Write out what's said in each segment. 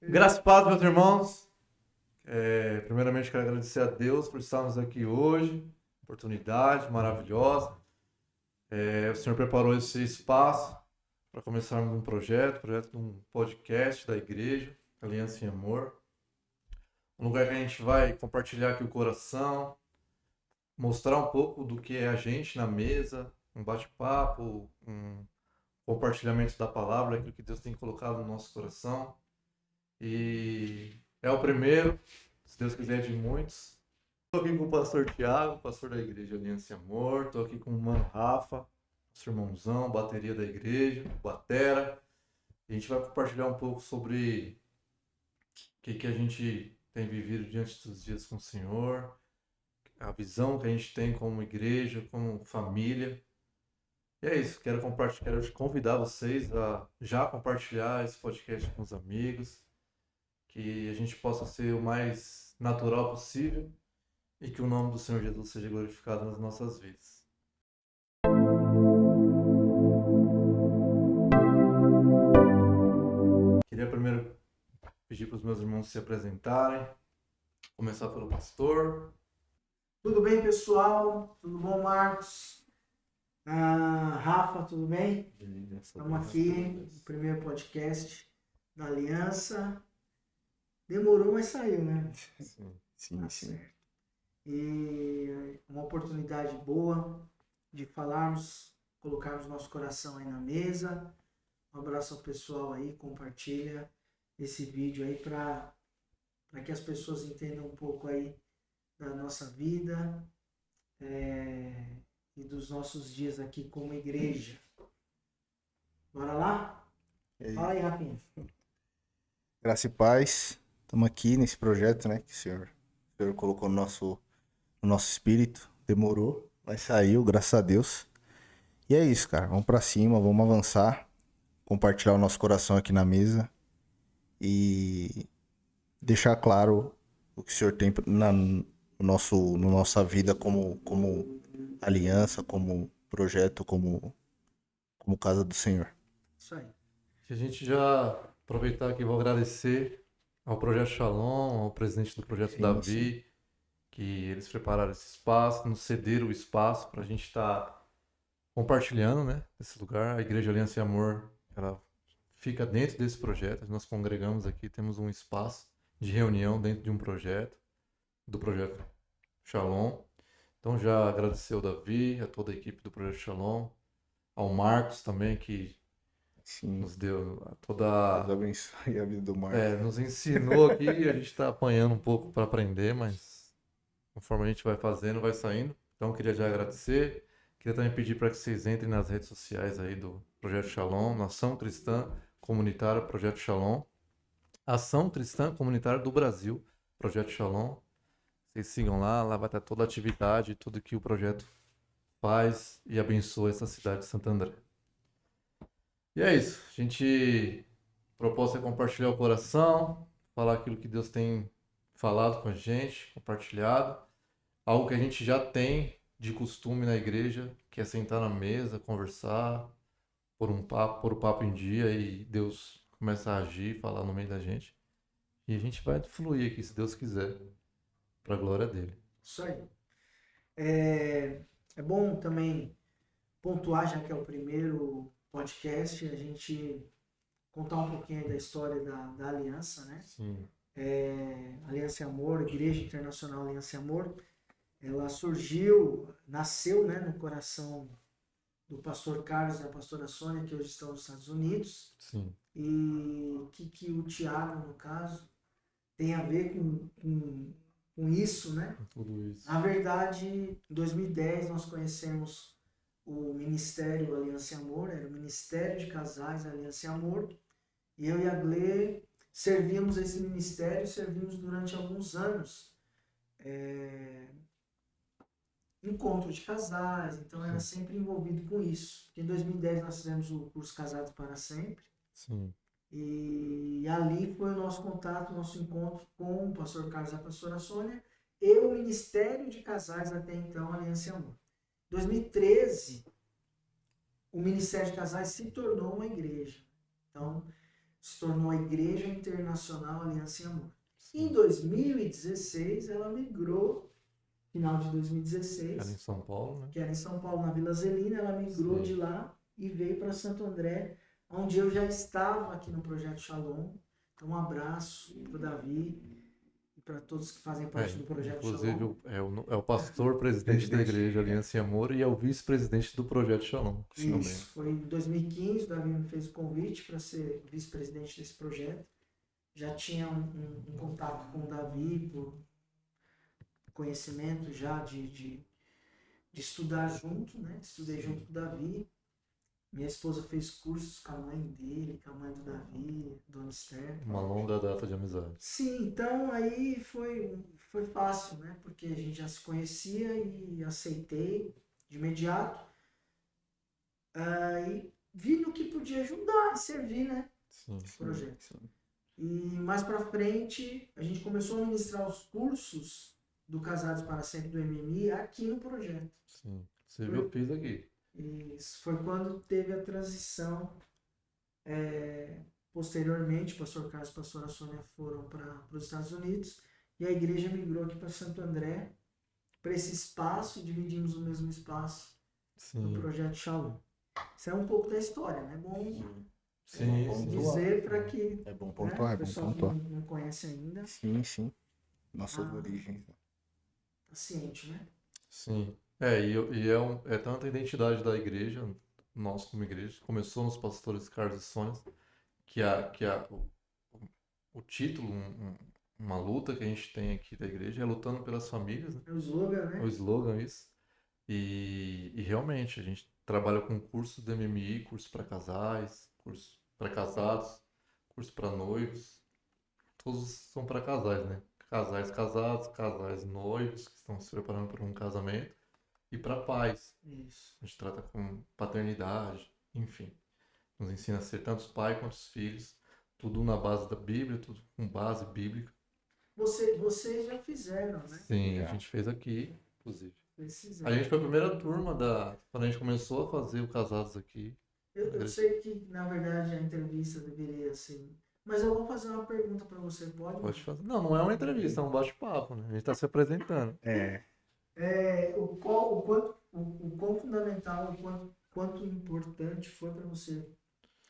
Graças e paz, meus irmãos. Primeiramente, quero agradecer a Deus por estarmos aqui hoje. Oportunidade maravilhosa. O Senhor preparou esse espaço para começarmos um projeto de um podcast da igreja, Aliança em Amor. Um lugar que a gente vai compartilhar aqui o coração, mostrar um pouco do que é a gente na mesa, um bate-papo, um compartilhamento da palavra, aquilo que Deus tem colocado no nosso coração. E é o primeiro, se Deus quiser, de muitos. Estou aqui com o pastor Tiago, pastor da igreja Aliança e Amor. Estou aqui com o mano Rafa, nosso irmãozão, bateria da igreja, batera. E a gente vai compartilhar um pouco sobre o que a gente tem vivido diante dos dias com o Senhor, a visão que a gente tem como igreja, como família. E é isso, quero convidar vocês a já compartilhar esse podcast com os amigos, que a gente possa ser o mais natural possível e que o nome do Senhor Jesus seja glorificado nas nossas vidas. Queria primeiro pedir para os meus irmãos se apresentarem. Começar pelo pastor. Tudo bem, pessoal? Tudo bom, Marcos? Rafa, tudo bem? Estamos aqui no primeiro podcast da Aliança. Demorou, mas saiu, né? Sim. E uma oportunidade boa de falarmos, colocarmos nosso coração aí na mesa. Um abraço ao pessoal aí, compartilha esse vídeo aí para que as pessoas entendam um pouco aí da nossa vida e dos nossos dias aqui como igreja. Bora lá? Fala aí, Rafinha. Graça e paz. Estamos aqui nesse projeto, né, que o Senhor colocou no nosso espírito. Demorou, mas saiu, graças a Deus. E é isso, cara. Vamos pra cima, vamos avançar, compartilhar o nosso coração aqui na mesa e deixar claro o que o Senhor tem na nossa vida como aliança, como projeto, como casa do Senhor. Isso aí. A gente já aproveitar aqui, vou agradecer ao Projeto Shalom, ao presidente do Projeto Davi, que eles prepararam esse espaço, nos cederam o espaço para a gente estar compartilhando, né, esse lugar. A Igreja Aliança e Amor, ela fica dentro desse projeto. Nós congregamos aqui, temos um espaço de reunião dentro de um projeto, do Projeto Shalom. Então já agradecer ao Davi, a toda a equipe do Projeto Shalom, ao Marcos também, que nos deu toda... Deus abençoe a vida do Marcos. nos ensinou aqui, a gente está apanhando um pouco para aprender, mas conforme a gente vai fazendo, vai saindo. Então queria já agradecer. Queria também pedir para que vocês entrem nas redes sociais aí do Projeto Shalom, Nação Cristã Comunitária Projeto Shalom, Ação Cristã Comunitária do Brasil, Projeto Shalom. Vocês sigam lá vai estar toda a atividade, tudo que o projeto faz e abençoa essa cidade de Santo André. E é isso, a gente proposta é compartilhar o coração, falar aquilo que Deus tem falado com a gente, compartilhado, algo que a gente já tem de costume na igreja, que é sentar na mesa, conversar, pôr o papo em dia e Deus começa a agir, falar no meio da gente. E a gente vai fluir aqui, se Deus quiser, para a glória dele. Isso aí. É bom também pontuar, já que é o primeiro podcast, a gente contar um pouquinho aí da história da Aliança, né? Sim. Aliança e Amor, Igreja Internacional Aliança e Amor, ela nasceu, né, no coração do pastor Carlos e da pastora Sônia, que hoje estão nos Estados Unidos. Sim. E o que o Tiago, no caso, tem a ver com isso, né? Tudo isso. Na verdade, em 2010 nós conhecemos o Ministério Aliança e Amor, era o Ministério de Casais Aliança e Amor, e eu e a Glê servíamos esse ministério, servimos durante alguns anos. Encontro de casais, então era sempre envolvido com isso. Em 2010 nós fizemos o curso Casados para Sempre. Sim. E ali foi o nosso contato, o nosso encontro com o pastor Carlos e a pastora Sônia e o Ministério de Casais, até então, Aliança e Amor. Em 2013, o Ministério de Casais se tornou uma igreja. Então, se tornou a Igreja Internacional Aliança e Amor. Em Sim. 2016, ela migrou, final de Era 2016, em São Paulo, né? que era em São Paulo, na Vila Zelina, ela migrou Sim. de lá e veio para Santo André, onde eu já estava aqui no Projeto Shalom. Então, um abraço para o Davi e para todos que fazem parte do Projeto Inclusive, Shalom. é o pastor presidente da Presidente. Igreja Aliança e Amor e é o vice-presidente do Projeto Shalom. Também. Isso, foi em 2015, o Davi me fez o convite para ser vice-presidente desse projeto. Já tinha um contato com o Davi, por conhecimento já de estudar junto, né? Estudei junto com o Davi. Minha esposa fez cursos com a mãe dele, com a mãe do Davi, Dona Esther. Uma longa data de amizade. Sim, então aí foi fácil, né? Porque a gente já se conhecia e aceitei de imediato. Aí vi no que podia ajudar e servir, né? Sim. O projeto. E mais pra frente, a gente começou a ministrar os cursos do Casados para Sempre do MMI aqui no projeto. Sim. Você viu, eu fiz aqui. Isso foi quando teve a transição. Posteriormente, o pastor Carlos e a pastora Sônia foram para os Estados Unidos e a igreja migrou aqui para Santo André, para esse espaço, e dividimos o mesmo espaço no Sim. projeto Shalom. Isso é um pouco da história, né? Bom Sim, Bom sim. dizer para que É bom né, pontuar, é o bom pessoal que pontuar. não conhece ainda Sim, sim. Nossas Ah. origens. tá ciente, né? Sim. É tanta identidade da igreja, nós como igreja, começou nos pastores Carlos e Sônia, o título, uma luta que a gente tem aqui da igreja é lutando pelas famílias, né? É o slogan, É o né? slogan isso. E realmente, a gente trabalha com cursos de MMI, curso para casais, curso para casados, curso para noivos. Todos são para casais, né? Casais casados, casais noivos que estão se preparando para um casamento e para pais. Isso. A gente trata com paternidade, enfim. Nos ensina a ser tanto os pais quanto os filhos. Tudo na base da Bíblia, tudo com base bíblica. Vocês já fizeram, né? Sim, a Já. gente fez aqui, inclusive. Vocês A fizeram. gente foi a primeira turma quando a gente começou a fazer o Casados aqui. Eu sei que, na verdade, a entrevista deveria ser. Mas eu vou fazer uma pergunta para você, pode? Pode fazer. Não, não é uma entrevista, é um bate-papo, né? A gente está se apresentando. É, O quão fundamental, quanto importante foi para você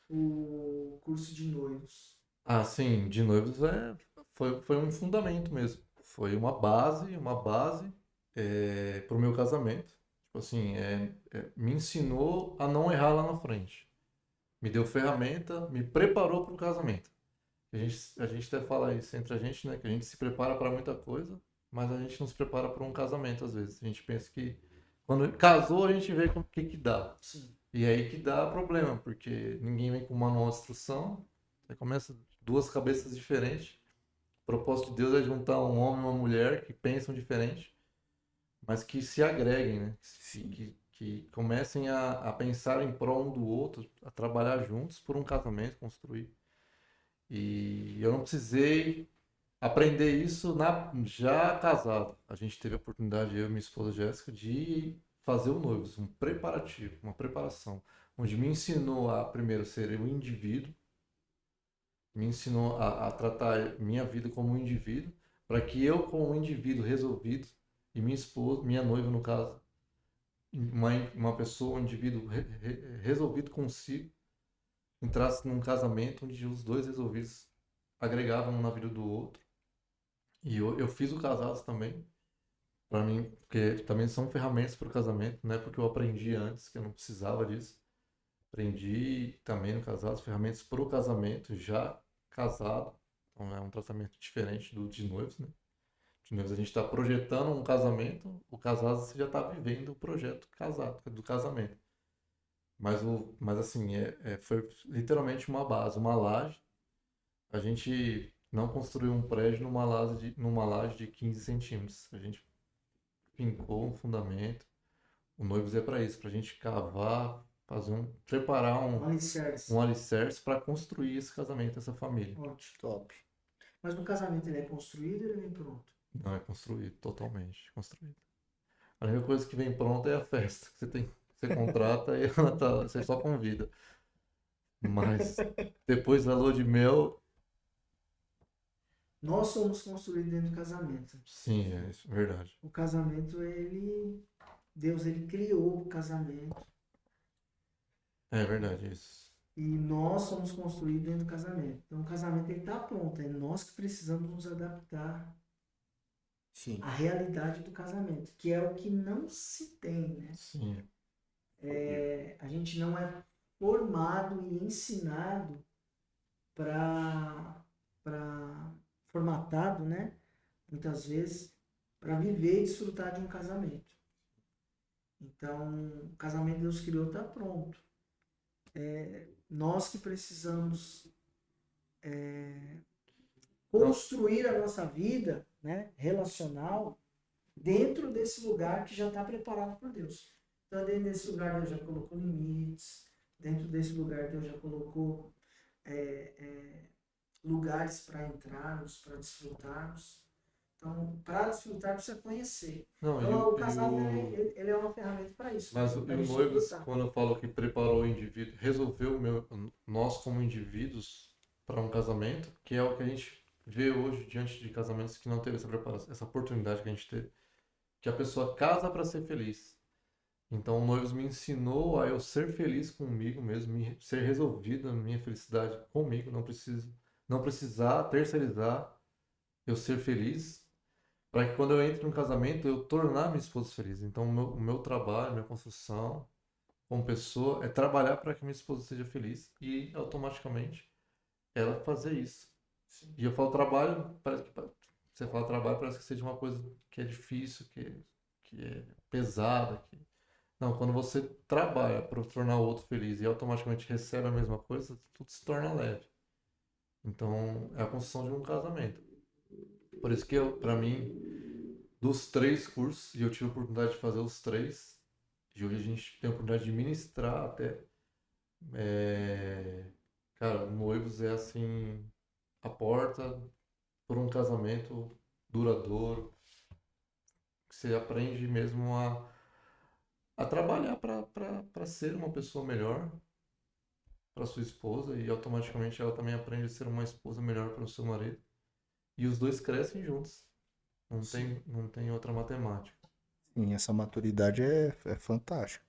o curso de noivos? Ah, sim, de noivos foi um fundamento mesmo. Foi uma base para o meu casamento. Tipo assim, me ensinou a não errar lá na frente. Me deu ferramenta, me preparou para o casamento. A gente até fala isso entre a gente, né? Que a gente se prepara para muita coisa, mas a gente não se prepara para um casamento às vezes. A gente pensa que quando casou a gente vê o que que dá. Sim. E aí que dá problema, porque ninguém vem com manual de instrução. Aí começa duas cabeças diferentes. O propósito de Deus é juntar um homem e uma mulher que pensam diferente, mas que se agreguem, né? Que comecem a pensar em prol um do outro, a trabalhar juntos por um casamento, construir. E eu não precisei aprender isso já casado. A gente teve a oportunidade, eu e minha esposa Jéssica, de fazer o noivos, um preparativo, uma preparação, onde me ensinou a primeiro ser um indivíduo, me ensinou a tratar minha vida como um indivíduo, para que eu, como um indivíduo resolvido, e minha esposa, minha noiva no caso, uma pessoa, um indivíduo resolvido consigo, entrasse num casamento onde os dois resolvidos agregavam um na vida do outro. E eu fiz o Casados também, para mim, porque também são ferramentas para o casamento, não é porque eu aprendi antes que eu não precisava disso. Aprendi também no Casados ferramentas para o casamento, já casado. Então é um tratamento diferente do de noivos, né? De noivos a gente está projetando um casamento, o Casados você já está vivendo o projeto casado, do casamento. Mas assim, foi literalmente uma base, uma laje. A gente não construiu um prédio numa laje de 15 centímetros. A gente fincou um fundamento. O noivos é para isso, para a gente cavar, preparar Alicerce. um alicerce para construir esse casamento, essa família. Ótimo. top. Mas no casamento ele é construído ou ele vem pronto? Não é construído, totalmente construído. A única coisa que vem pronta é a festa, que você contrata e você só convida. Mas depois da lua de mel, Nós somos construídos dentro do casamento. sim, é isso, verdade. O casamento, Deus, ele criou o casamento. É verdade isso. E nós somos construídos dentro do casamento. Então, o casamento, ele está pronto. É nós que precisamos nos adaptar Sim. à realidade do casamento, que é o que não se tem, né? Sim, A gente não é formado e ensinado para formatado, né? Muitas vezes para viver e desfrutar de um casamento. Então, o casamento que Deus criou está pronto. Nós que precisamos construir a nossa vida, né, relacional dentro desse lugar que já está preparado por Deus. Então, dentro desse lugar Deus já colocou limites, dentro desse lugar Deus já colocou lugares para entrarmos, para desfrutarmos. Então, para desfrutar precisa conhecer. não, Então, o casal ele é uma ferramenta para isso. mas pra o gente noivo, desfrutar. quando eu falo que preparou o indivíduo, resolveu nós como indivíduos para um casamento, que é o que a gente vê hoje diante de casamentos que não teve essa preparação, essa oportunidade que a gente teve, que a pessoa casa para ser feliz. Então, o noivo me ensinou a eu ser feliz comigo mesmo, ser resolvido a minha felicidade comigo, não precisar terceirizar eu ser feliz, para que quando eu entre no casamento eu tornar minha esposa feliz. Então, o meu trabalho, minha construção como pessoa é trabalhar para que minha esposa seja feliz e automaticamente ela fazer isso. Sim. E eu falo trabalho, parece que você fala trabalho, parece que seja uma coisa que é difícil, que é pesada, não, quando você trabalha para tornar o outro feliz e automaticamente recebe a mesma coisa, tudo se torna leve. Então, é a construção de um casamento. Por isso que, para mim, dos 3 cursos, e eu tive a oportunidade de fazer os 3, e hoje a gente tem a oportunidade de ministrar até. Cara, noivos é assim, a porta por um casamento duradouro, que você aprende mesmo a trabalhar para ser uma pessoa melhor para sua esposa e automaticamente ela também aprende a ser uma esposa melhor para o seu marido. E os dois crescem juntos. Não tem outra matemática. Sim, essa maturidade é fantástica.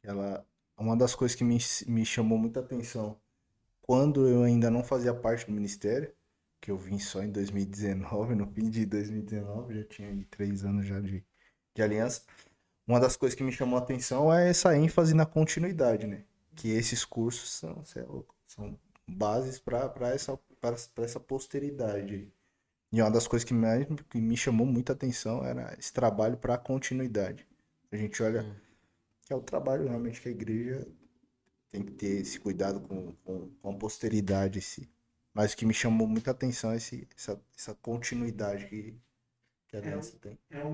Ela, uma das coisas que me chamou muita atenção quando eu ainda não fazia parte do ministério, que eu vim só em 2019, no fim de 2019, já tinha aí 3 anos já de aliança. Uma das coisas que me chamou a atenção é essa ênfase na continuidade, né? Que esses cursos são bases para essa posteridade aí. E uma das coisas que me chamou muita atenção era esse trabalho para continuidade. A gente olha Sim. que é o trabalho realmente que a igreja tem que ter esse cuidado com a posteridade em si. Mas o que me chamou muita atenção é essa continuidade que a aliança tem. É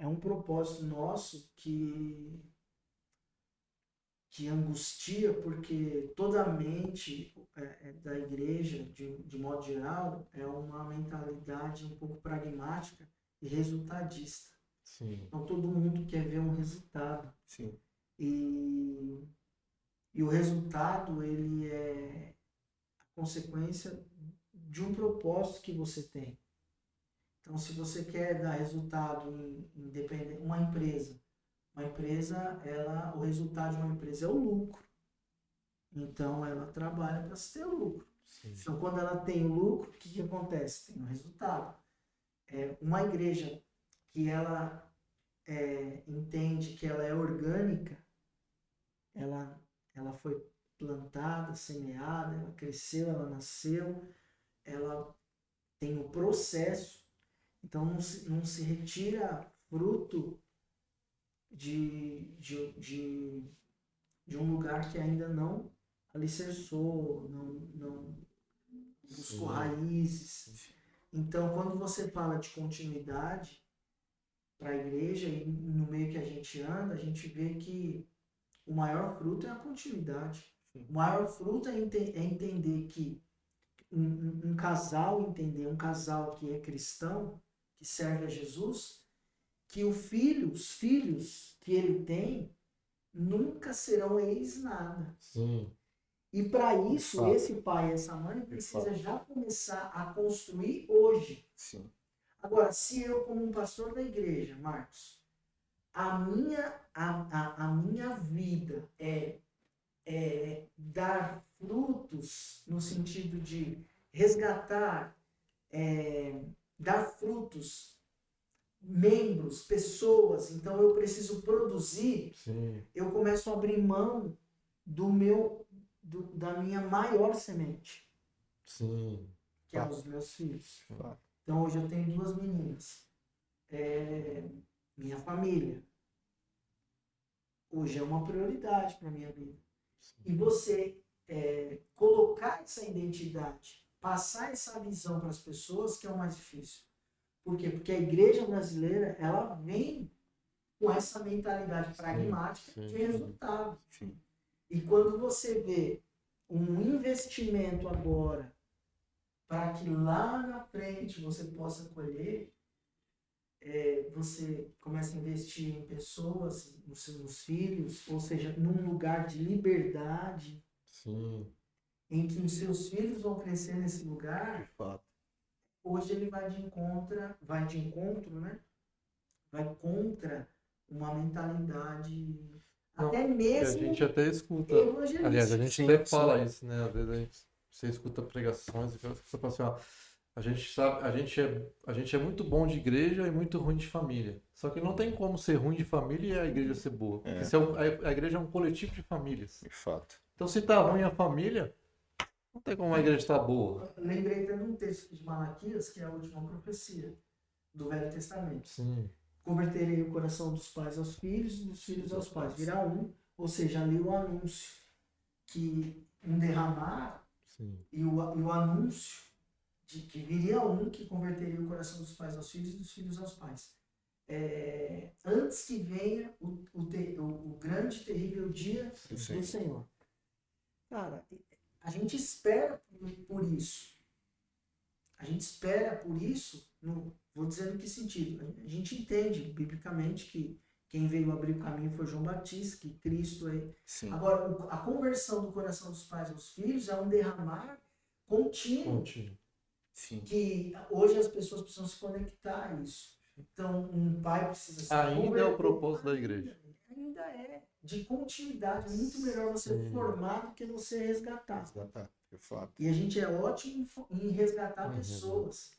um propósito nosso que angustia, porque toda a mente da igreja, de modo geral, é uma mentalidade um pouco pragmática e resultadista. Sim. Então todo mundo quer ver um resultado. Sim. E o resultado, ele é a consequência de um propósito que você tem. Então, se você quer dar resultado em uma empresa, o resultado de uma empresa é o lucro. Então, ela trabalha para se ter lucro. Sim. Então, quando ela tem o lucro, o que acontece? Tem um resultado. Uma igreja que ela entende que ela é orgânica, ela foi plantada, semeada, ela cresceu, ela nasceu, ela tem o processo. Então, não se retira fruto de um lugar que ainda não alicerçou, não buscou raízes. Então, quando você fala de continuidade para a igreja e no meio que a gente anda, a gente vê que o maior fruto é a continuidade. O maior fruto é entender que um casal que é cristão, que serve a Jesus, que os filhos que ele tem, nunca serão ex nada. Sim. E para isso, Fato. esse pai e essa mãe precisa fato. já começar a construir hoje. Sim. Agora, se eu, como um pastor da igreja, Marcos, a minha vida é dar frutos no sentido de resgatar, dar frutos, membros, pessoas, então eu preciso produzir, Sim. eu começo a abrir mão da minha maior semente, Sim. que é os meus filhos. Fato. Então hoje eu tenho 2 meninas. Minha família. Hoje é uma prioridade para minha vida. E você colocar essa identidade, passar essa visão para as pessoas, que é o mais difícil. Por quê? Porque a igreja brasileira, ela vem com essa mentalidade pragmática sim. de resultado. Sim. E quando você vê um investimento agora para que lá na frente você possa colher, você começa a investir em pessoas, nos filhos, ou seja, num lugar de liberdade, Sim. em que os seus filhos vão crescer nesse lugar. De fato. Hoje ele vai de encontro, né? Vai contra uma mentalidade, Não, até que a mesmo gente até escuta. evangelista. Aliás, a gente Sim, até sim. fala isso, né? Às vezes você escuta pregações e você fala assim, ó, a gente sabe, a gente é muito bom de igreja e muito ruim de família. Só que não tem como ser ruim de família e a igreja ser boa. Porque a igreja é um coletivo de famílias. De fato. Então se tá ruim a família, não tem como a igreja estar boa. Lembrei até de um texto de Malaquias, que é a última profecia do Velho Testamento. Sim. Converterei o coração dos pais aos filhos e dos filhos aos pais. Virá um, ou seja, ali o anúncio que um derramar Sim. e o anúncio de que viria um que converteria o coração dos pais aos filhos e dos filhos aos pais. Antes que venha o grande e terrível dia do Senhor. Cara, a gente espera por isso. A gente espera por isso, vou dizer no que sentido. A gente entende, biblicamente, que quem veio abrir o caminho foi João Batista, que Cristo é. Sim. Agora, a conversão do coração dos pais aos filhos é um derramar contínuo. Sim. Que hoje as pessoas precisam se conectar a isso. Então, um pai precisa se Ainda é o converter. propósito da igreja. Ainda é. De continuidade. É muito melhor você formar do que você resgatar. Resgatar, de fato. E a gente é ótimo em resgatar pessoas.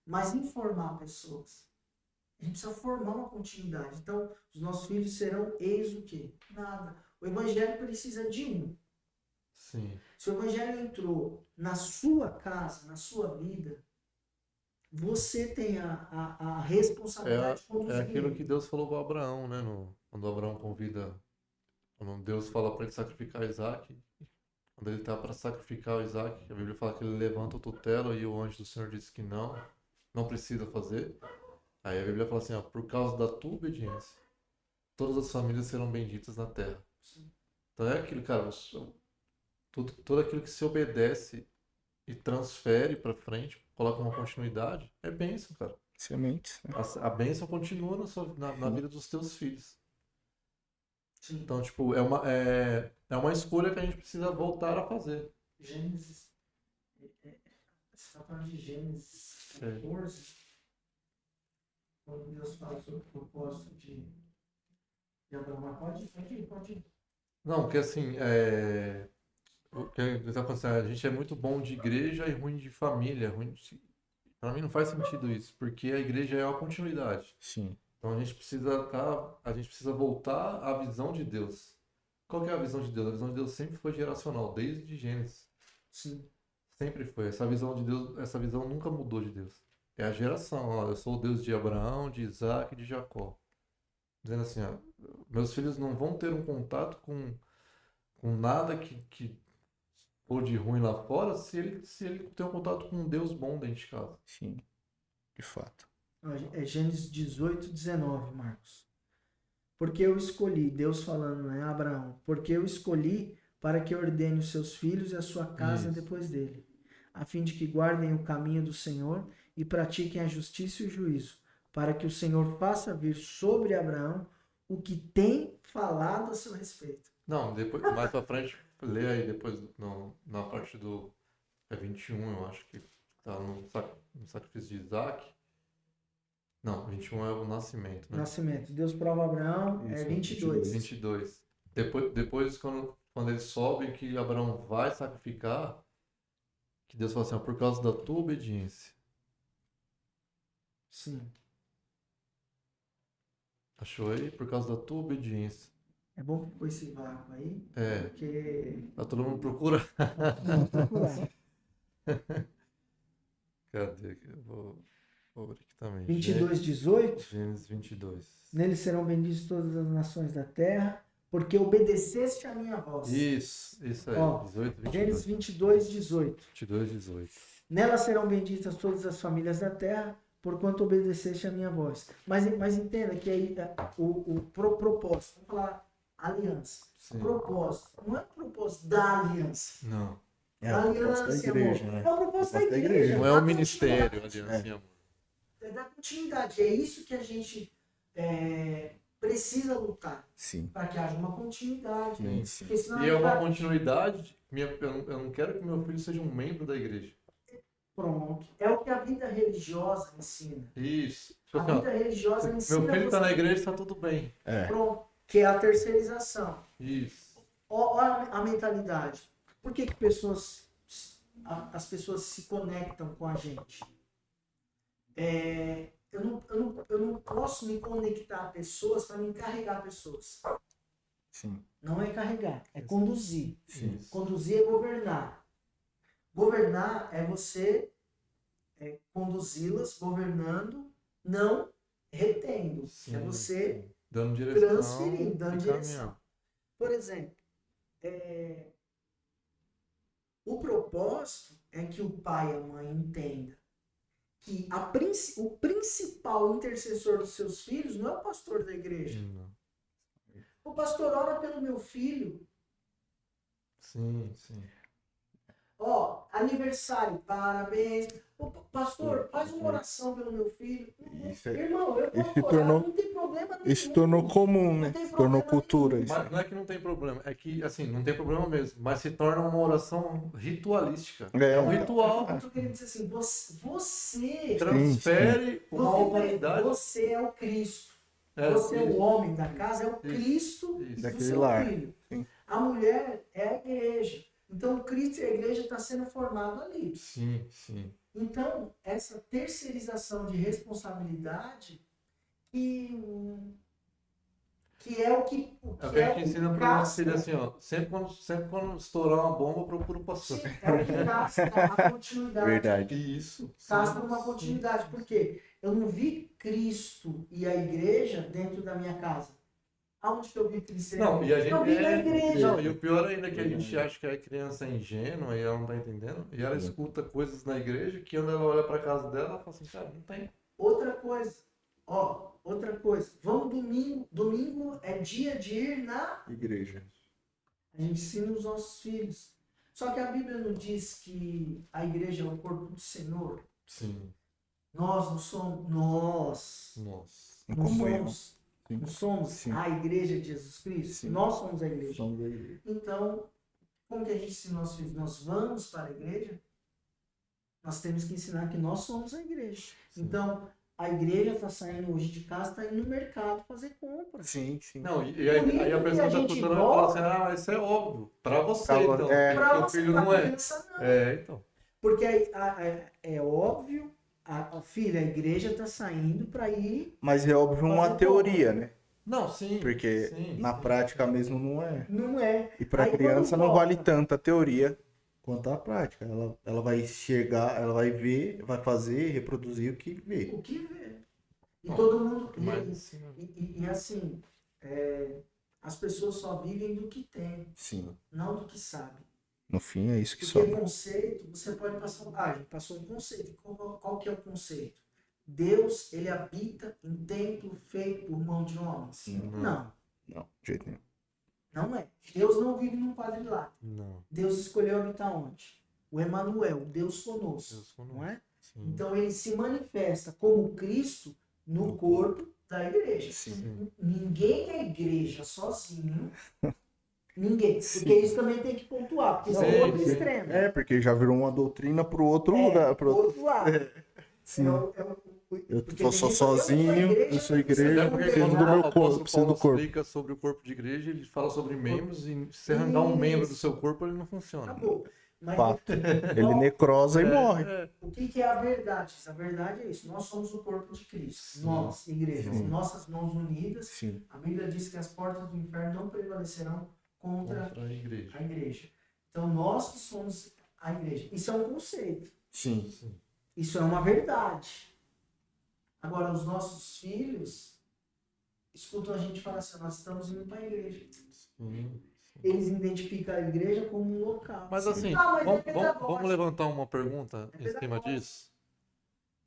Mas em formar pessoas. A gente precisa formar uma continuidade. Então, os nossos filhos serão eis o quê? Nada. O evangelho precisa de um. Sim. Se o evangelho entrou na sua casa, na sua vida, você tem a responsabilidade de conduzir. É aquilo que Deus falou para Abraão, né? Quando Abraão quando Deus fala para ele sacrificar Isaac, quando ele está para sacrificar o Isaac, a Bíblia fala que ele levanta o tutelo e o anjo do Senhor disse que não precisa fazer. Aí a Bíblia fala assim, ó, por causa da tua obediência, todas as famílias serão benditas na terra. Sim. Então é aquilo, cara, tudo aquilo que se obedece e transfere para frente, coloca uma continuidade, é bênção, cara. Sementes. Né? A bênção continua na vida dos teus filhos. Sim. Então, tipo, é uma escolha que a gente precisa voltar a fazer. Gênesis. Você está falando de Gênesis 14. Quando Deus fala sobre o propósito de Abraão. Pode ir. Não, porque assim, o que está acontecendo, a gente é muito bom de igreja e ruim de família. Para mim não faz sentido isso, porque a igreja é uma continuidade. Sim. Então a gente precisa voltar à visão de Deus. Qual que é a visão de Deus? A visão de Deus sempre foi geracional, desde Gênesis. Sim. Sempre foi. Essa visão de Deus, essa visão nunca mudou de Deus. É a geração, ó, eu sou o Deus de Abraão, de Isaac e de Jacó. Dizendo assim, ó, meus filhos não vão ter um contato com nada que for de ruim lá fora se ele tem um contato com um Deus bom dentro de casa. Sim, de fato. É Gênesis 18, 19, Marcos. Porque eu escolhi, Deus falando, né, Abraão, porque eu escolhi para que ordene os seus filhos e a sua casa depois dele, a fim de que guardem o caminho do Senhor e pratiquem a justiça e o juízo, para que o Senhor faça vir sobre Abraão o que tem falado a seu respeito. Não, depois, mais pra frente, lê aí depois, na parte do 21, eu acho que tá no sacrifício de Isaac. Não, 21 é o nascimento, né? Nascimento. Deus prova Abraão, é Isso, 22. 22. Depois quando eles sobem que Abraão vai sacrificar, que Deus fala assim, ó, por causa da tua obediência. Sim. Achou aí? Por causa da tua obediência. É bom que ficou esse vácuo aí, É, porque tá todo mundo procura. vamos procurar. Cadê? Que eu vou abrir aqui também. 22, 18. Gênesis 22. Neles serão benditas todas as nações da terra, porque obedeceste a minha voz. Isso aí. Ó, 18, Gênesis 22. 22, 18. 22, 18. Nelas serão benditas todas as famílias da terra, porquanto obedeceste a minha voz. Mas entenda que aí o propósito, vamos falar aliança. Sim. Propósito, não é o propósito da aliança. Não. É a proposta da igreja, amor. né? É o propósito da Proposta da igreja. igreja. Não é o da ministério, continuidade. aliança e amor. É da continuidade. É isso que a gente precisa lutar. Sim. Para que haja uma continuidade. Sim, sim. Porque senão E é uma vai- continuidade. Eu não quero que meu filho seja um membro da igreja. Pronto. É o que a vida religiosa ensina. Isso. Tipo A assim, ó, vida religiosa ensina meu filho tá você- na igreja, tá tudo bem. É. Pronto. Que é a terceirização. Isso. Olha a mentalidade. Por que as pessoas se conectam com a gente? Eu não posso me conectar a pessoas para me carregar pessoas. Sim. Não é carregar, é conduzir. Sim. Isso. Conduzir é governar. Governar é você conduzi-las governando, não retendo. Sim, É você sim. Dando direção. transferindo, dando e direção. caminhando. Por exemplo, o propósito é que o pai e a mãe entendam que o principal intercessor dos seus filhos não é o pastor da igreja. Não. O pastor ora pelo meu filho. Sim, sim. Ó, aniversário, parabéns. Ô, pastor, faz uma oração pelo meu filho. Isso é- Irmão, eu isso se vou orar, tornou- não tem problema nenhum. Isso se tornou comum, né? Não tem Se tornou problema cultura. nenhum. Isso. Mas não é que não tem problema, é que, assim, não tem problema mesmo, mas se torna uma oração ritualística. É um ritual. Eu tô querendo dizer assim, você Transfere uma autoridade. você é o Cristo. É, Você é o isso, homem da casa, é o Cristo isso. do Daquele seu lar. filho. Sim. A mulher é a igreja. Então, o Cristo e a igreja está sendo formado ali. Sim, sim. Então, essa terceirização de responsabilidade que é o que É o que a gente ensina para o nosso filho castra. assim, ó. Sempre quando estourar uma bomba, procura o pastor. Sim, é o que castra a continuidade. Verdade. Isso. Castra sim, uma sim. continuidade. Por quê? Eu não vi Cristo e a igreja dentro da minha casa. Aonde que eu vi Cristo? Não, e a gente Eu vi na igreja. Não, e o pior ainda é que a gente acha que a criança é ingênua e ela não tá entendendo. E ela escuta coisas na igreja que quando ela olha pra casa dela, ela fala assim, cara, não tem. Outra coisa. Vamos domingo. Domingo é dia de ir na... Igreja. A gente ensina os nossos filhos. Só que a Bíblia não diz que a igreja é o corpo do Senhor. Sim. Nós não somos... Nós Nossa. Em não comunhão. somos... Sim. Não somos Sim. a igreja de Jesus Cristo. Sim. Nós somos a igreja. Somos da igreja. Então, como que a gente ensina nossos filhos? Nós vamos para a igreja? Nós temos que ensinar que nós somos a igreja. Sim. Então, a igreja está saindo hoje de casa, está indo no mercado fazer compras. Sim, sim. Não, e aí a E pessoa a tá gente escutando e volta- fala assim, mas isso é óbvio. Pra você, Pra vo- então. é. Porque o filho pra não é. criança, não. É, então. Porque é óbvio, a filha, a igreja está saindo para ir. Mas é óbvio uma Fazer teoria, né? Não, sim. Porque sim, na sim. prática mesmo não é. Não é. E para Aí, criança quando não volta- vale tanto a teoria quanto a prática. Ela vai enxergar, ela vai ver, vai fazer, reproduzir o que vê. O que vê. E Bom, todo mundo. Mas, assim, E assim, as pessoas só vivem do que tem, Sim. não do que sabem. No fim é isso que Porque sobra. conceito, você pode passar. A gente passou um conceito. Qual que é o conceito? Deus, ele habita em templo feito por mão de homens. Não, Não, de jeito nenhum. não é. Deus não vive num quadrilátero. não. Deus escolheu habitar onde? O Emanuel, Deus conosco. Deus conosco. Não é? Sim. Então ele se manifesta como Cristo no corpo da igreja. Sim. Ninguém é igreja sozinho. Ninguém. Sim. Porque isso também tem que pontuar, porque isso é Sim, outro sim. extremo. É, porque já virou uma doutrina pro outro lugar. Pro outro lado. Sim. Eu Porque tô tem só gente que fala, sozinho, eu sou igreja, Até porque preciso quando do meu o corpo, apóstolo preciso Paulo do corpo. explica sobre o corpo de igreja, ele fala sobre membros, e se você arrancar um membro do Isso. seu corpo, ele não funciona. Acabou. Mas Fato. Ele necrosa e morre. o que é a verdade? A verdade é isso. Nós somos o corpo de Cristo. Sim. Nós, igreja, Sim. nossas mãos unidas. Sim. A Bíblia diz que as portas do inferno não prevalecerão contra Contra a igreja. a igreja. Então nós que somos a igreja. Isso é um conceito. Sim. Isso é uma verdade. Agora, os nossos filhos escutam a gente falar assim, nós estamos indo para a igreja. Sim. Eles identificam a igreja como um local. Mas assim, mas vamos, é pedagógico. vamos levantar uma pergunta É em cima pedagógico. disso?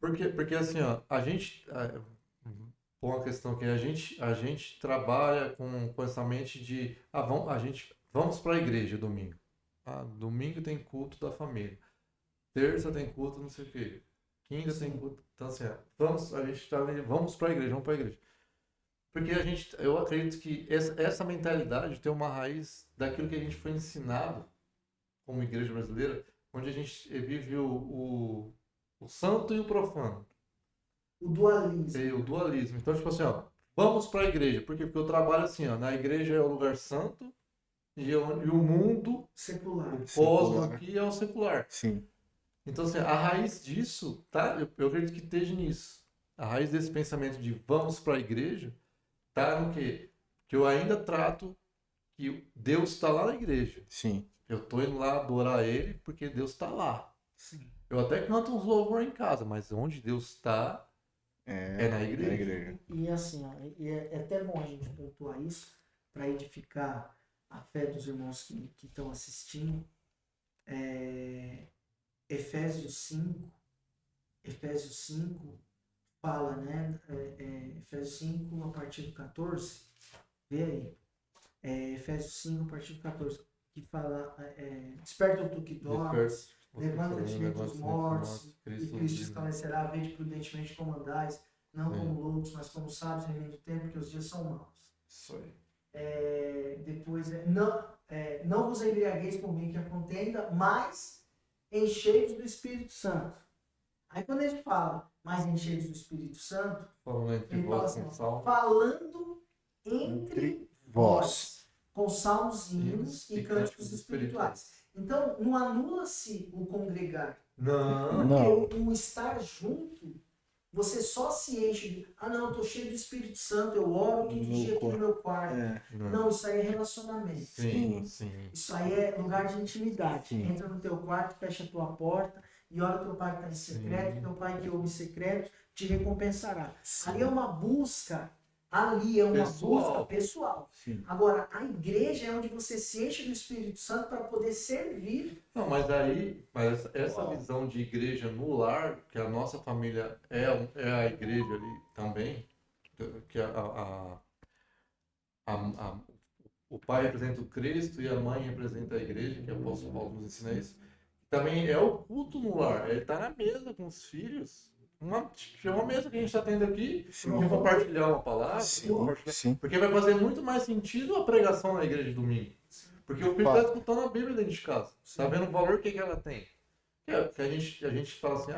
Porque assim, ó, a gente, com a questão que a gente trabalha com essa mente de, vamos para a igreja domingo. Domingo tem culto da família. Terça tem culto não sei o quê. Quinta tem culto. Então assim, vamos para a igreja, vamos para a igreja. Porque eu acredito que essa mentalidade tem uma raiz daquilo que a gente foi ensinado como igreja brasileira, onde a gente vive o santo e o profano. O dualismo. E o dualismo. Então, tipo assim, ó, vamos para a igreja. Por quê? Porque eu trabalho assim, ó, na igreja é o lugar santo e o mundo, Secular. o cosmos aqui é o secular. Sim. Então, assim, a raiz disso, tá? Eu acredito que esteja nisso. A raiz desse pensamento de vamos para a igreja tá no quê? Que eu ainda trato que Deus está lá na igreja. Sim. Eu tô indo lá adorar Ele porque Deus está lá. Sim. Eu até canto uns louvor em casa, mas onde Deus está é na igreja. E assim, ó, é até bom a gente pontuar isso para edificar a fé dos irmãos que estão assistindo. Efésios 5 fala, né? Efésios 5 a partir do 14, vê aí. Efésios 5 a partir do 14, que fala: desperta tu que dormes, levanta-te dentre os mortos, e Cristo estabelecerá, vede prudentemente como andais, não como loucos, mas como sábios, remendo o tempo, que os dias são maus. Isso aí. Depois, não vos embriagueis com vinho que a contenda, mas enchei-vos do Espírito Santo. Aí quando ele fala, mas enchei-vos do Espírito Santo, ele fala assim, falando entre vós, com salmos, hinos e cânticos espirituais. Então, não anula-se o congregar. Não. Porque o estar junto, você só se enche de, não, eu tô cheio do Espírito Santo, eu oro todo dia aqui no meu quarto. Não, isso aí é relacionamento. Sim. Isso aí é lugar de intimidade. Sim. Entra no teu quarto, fecha a tua porta e ora teu pai que está em secreto, teu pai que ouve em secreto te recompensará. Sim. Ali é uma busca busca pessoal. Sim. Agora, a igreja é onde você se enche do Espírito Santo para poder servir. Não, mas essa visão de igreja no lar, que a nossa família é a igreja ali também, que o pai representa o Cristo e a mãe representa a igreja, que o apóstolo Paulo nos ensina isso. Também é o culto no lar, ele está na mesa com os filhos. Uma mesa que a gente está tendo aqui, de compartilhar uma palavra, Sim. porque vai fazer muito mais sentido a pregação na igreja de domingo. Porque o filho está escutando a Bíblia dentro de casa, está vendo o valor que ela tem. Que a gente fala assim,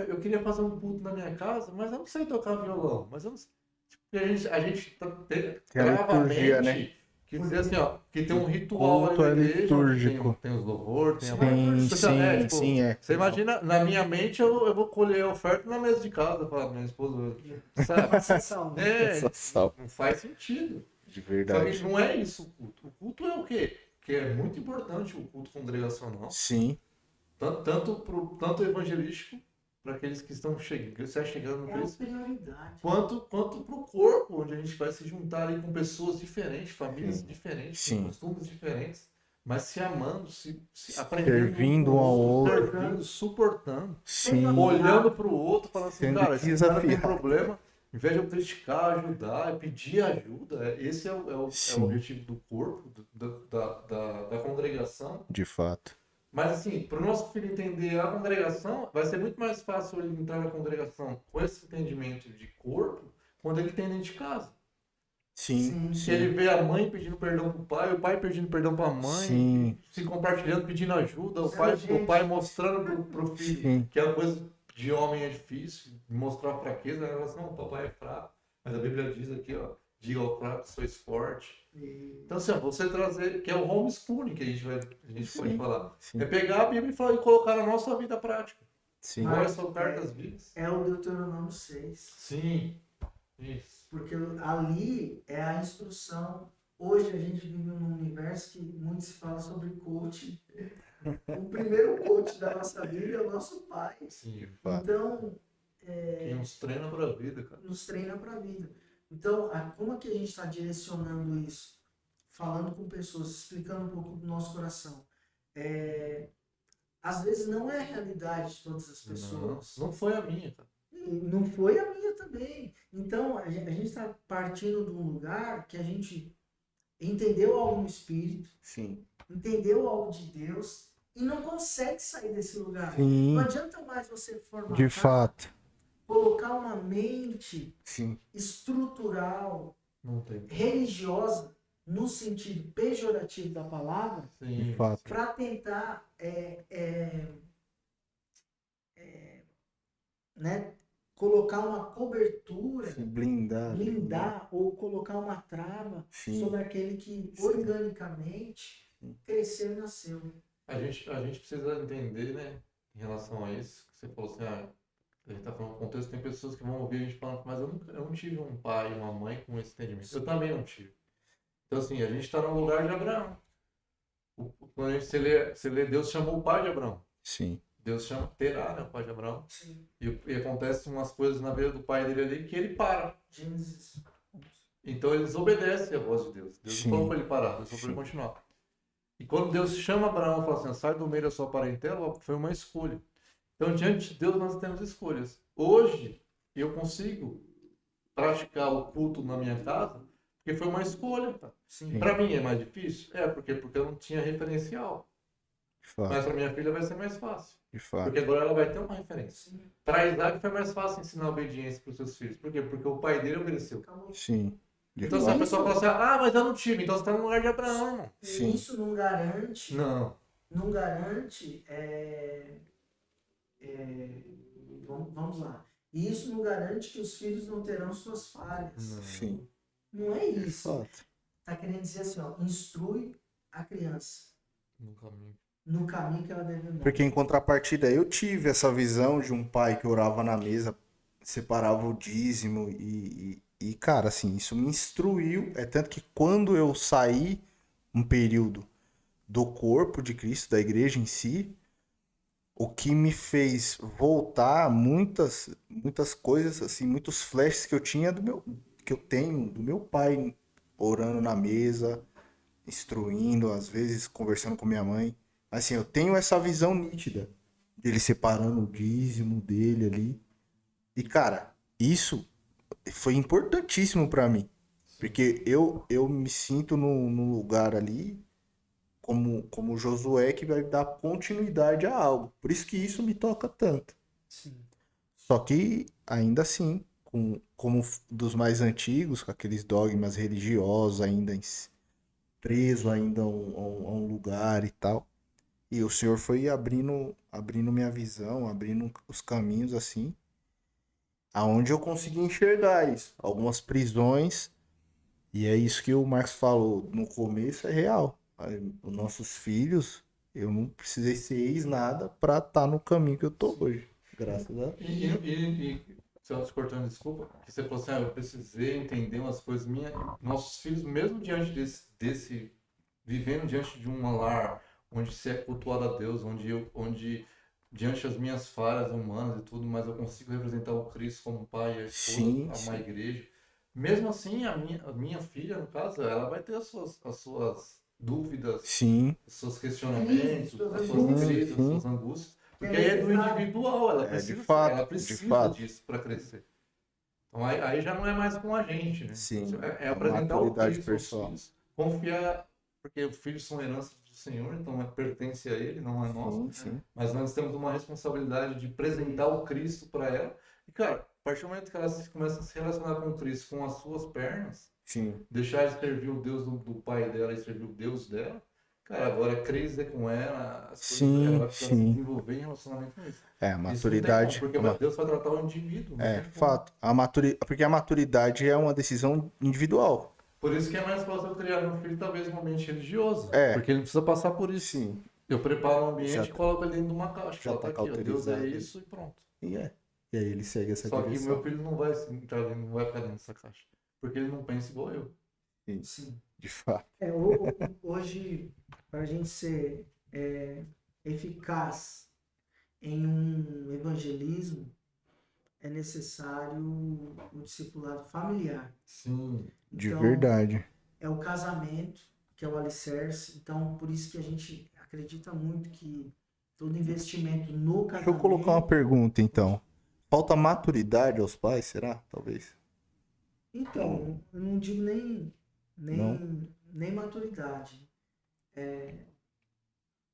eu queria fazer um culto na minha casa, mas eu não sei tocar violão, mas eu não sei. A gente trava a liturgia, mente, né? que dizer assim, ó, que tem um ritual Culto ali na igreja, litúrgico. tem os louvores, tem a Sim. Você imagina, na minha mente eu vou colher a oferta na mesa de casa, para minha esposa, sabe? Não faz sentido. De Só verdade. que não é isso o culto. O culto é o quê? Que é muito importante o culto congregacional. Sim. Tanto evangelístico, para aqueles que estão chegando no Cristo, quanto para o corpo, onde a gente vai se juntar ali com pessoas diferentes, famílias diferentes, com costumes diferentes, mas se amando, se aprendendo, servindo um ao outro, servindo, suportando, olhando para o outro, falando assim, cara, esse cara tem problema, em vez de eu criticar, ajudar, pedir ajuda, esse é o objetivo do corpo, da congregação. De fato. Mas assim, para o nosso filho entender a congregação, vai ser muito mais fácil ele entrar na congregação com esse entendimento de corpo quando ele tem dentro de casa. Sim, Se ele sim. vê a mãe pedindo perdão pro pai, o pai pedindo perdão pra mãe, Sim. se compartilhando, pedindo ajuda, o Gente. pai mostrando pro filho Sim. que a coisa de homem é difícil, mostrar fraqueza, né? Ela fala assim, não, o papai é fraco. Mas a Bíblia diz aqui, ó, diga ao fraco, sois forte. Então, assim, ó, você trazer, que é o homeschooling que a gente pode Sim. falar. Sim. É pegar a Bíblia e colocar na nossa vida prática. Sim. Igual essa carta das vidas. É o Deuteronômio 6. Sim, isso. Porque ali é a instrução. Hoje a gente vive num universo que muito se fala sobre coach. O primeiro coach da nossa vida é o nosso pai. Sim. Então, Que nos treina pra vida, cara. nos treina para a vida. Então, como é que a gente está direcionando isso? Falando com pessoas, explicando um pouco do nosso coração. Às vezes não é a realidade de todas as pessoas. Não foi a minha, cara. E não foi a minha também. Então, a gente está partindo de um lugar que a gente entendeu algo no Espírito, Sim. entendeu algo de Deus e não consegue sair desse lugar. Sim. Não adianta mais você formatar, De fato. colocar uma mente Sim. estrutural, Não tem. religiosa, no sentido pejorativo da palavra, De fato. para tentar né, colocar uma cobertura, Se blindar. ou colocar uma trava Sim. sobre aquele que Sim. organicamente cresceu e nasceu. A gente precisa entender, né, em relação a isso, que você falou assim, a gente tá falando no contexto, tem pessoas que vão ouvir a gente falando, mas eu não tive um pai e uma mãe com esse entendimento. Eu também não tive. Então, assim, a gente está no lugar de Abraão. Quando você lê, Deus chamou o pai de Abraão. Sim. Deus chama Terá, né, o pai de Abraão. Sim. E acontecem umas coisas na vida do pai dele ali que ele para. Gênesis. Então eles obedecem a voz de Deus. Deus Sim. não falou para ele parar, Deus falou para ele continuar. E quando Deus chama Abraão e fala assim, sai do meio da sua parentela, foi uma escolha. Então, diante de Deus, nós temos escolhas. Hoje, eu consigo praticar o culto na minha casa, porque foi uma escolha. Tá? Sim. Para mim é mais difícil? Porque eu não tinha referencial. De fato. Mas para minha filha vai ser mais fácil. De fato. Porque agora ela vai ter uma referência. Sim. Para Isaac foi mais fácil ensinar obediência para os seus filhos. Por quê? Porque o pai dele obedeceu. Acabou. Sim. De Então, se fato. a pessoa fala assim, mas eu não tive, então você está no lugar de Abraão, irmão. E Sim. isso não garante. Não. Não garante. Vamos lá. E isso não garante que os filhos não terão suas falhas. Não. Sim. Não é De isso. fato. Tá querendo dizer assim, ó, instrui a criança No caminho. no caminho que ela deve andar. Porque em contrapartida, eu tive essa visão de um pai que orava na mesa, separava o dízimo e cara, assim, isso me instruiu. É tanto que quando eu saí um período do corpo de Cristo, da igreja em si, o que me fez voltar muitas coisas, assim, muitos flashes que eu tinha que eu tenho do meu pai orando na mesa, instruindo, às vezes conversando com minha mãe. Assim, eu tenho essa visão nítida dele separando o dízimo dele ali. E, cara, isso foi importantíssimo pra mim. Porque eu me sinto num lugar ali como Josué que vai dar continuidade a algo. Por isso que isso me toca tanto. Sim. Só que, ainda assim, como dos mais antigos, com aqueles dogmas religiosos ainda preso ainda a um lugar e tal. E o Senhor foi abrindo minha visão, abrindo os caminhos assim, aonde eu consegui enxergar isso. Algumas prisões, e é isso que o Marcos falou no começo, é real. Os nossos filhos, eu não precisei ser ex-nada pra estar no caminho que eu tô hoje. Graças a Deus. E só te cortando, desculpa, que você falou assim, eu precisei entender umas coisas minhas. Nossos filhos, mesmo diante desse vivendo diante de um lar onde se é cultuado a Deus, onde diante das minhas falhas humanas e tudo, mas eu consigo representar o Cristo como pai, a Sim, esposa, uma sim. igreja. Mesmo assim, a minha filha, no caso, ela vai ter as suas dúvidas, Sim, os seus questionamentos, Sim, as suas crises, as sim. suas angústias. Porque aí é do individual, ela É, de precisa, fato, ela de precisa fato. disso para crescer. Então aí já não é mais com a gente, né? Sim, É a apresentar o maturidade Cristo aos pessoal. filhos. Confiar, porque os filhos são heranças Senhor, então pertence a Ele, não é nosso. Sim. Mas nós temos uma responsabilidade de apresentar o Cristo para ela. E, cara, a partir do momento que ela começa a se relacionar com o Cristo com as suas pernas, Sim. deixar de servir o Deus do pai dela e servir o Deus dela, cara, agora crescer com ela, as coisas, ela vai precisar se desenvolver em relacionamento com isso. A Isso maturidade. não tem como, porque Deus vai tratar o indivíduo. Fato. Porque a maturidade é uma decisão individual. Por isso que é mais fácil eu criar meu filho, talvez, num ambiente religioso. É. Porque ele não precisa passar por isso. Sim. Eu preparo um ambiente Já e coloco ele dentro de uma caixa. já Falo, tá tá aqui, ó, Deus é cauterizado. isso e pronto. E aí ele segue essa Só que direção. meu filho não vai entrar dentro, não vai ficar dentro dessa caixa. Porque ele não pensa igual eu. Sim. De fato. Hoje, para a gente ser eficaz em um evangelismo, é necessário o discipulado familiar. Sim. De Então, verdade. É o casamento que é o alicerce. Então, por isso que a gente acredita muito que todo investimento no casamento... Deixa eu colocar uma pergunta, então. Falta maturidade aos pais, será? Talvez. Então, eu não digo nem maturidade.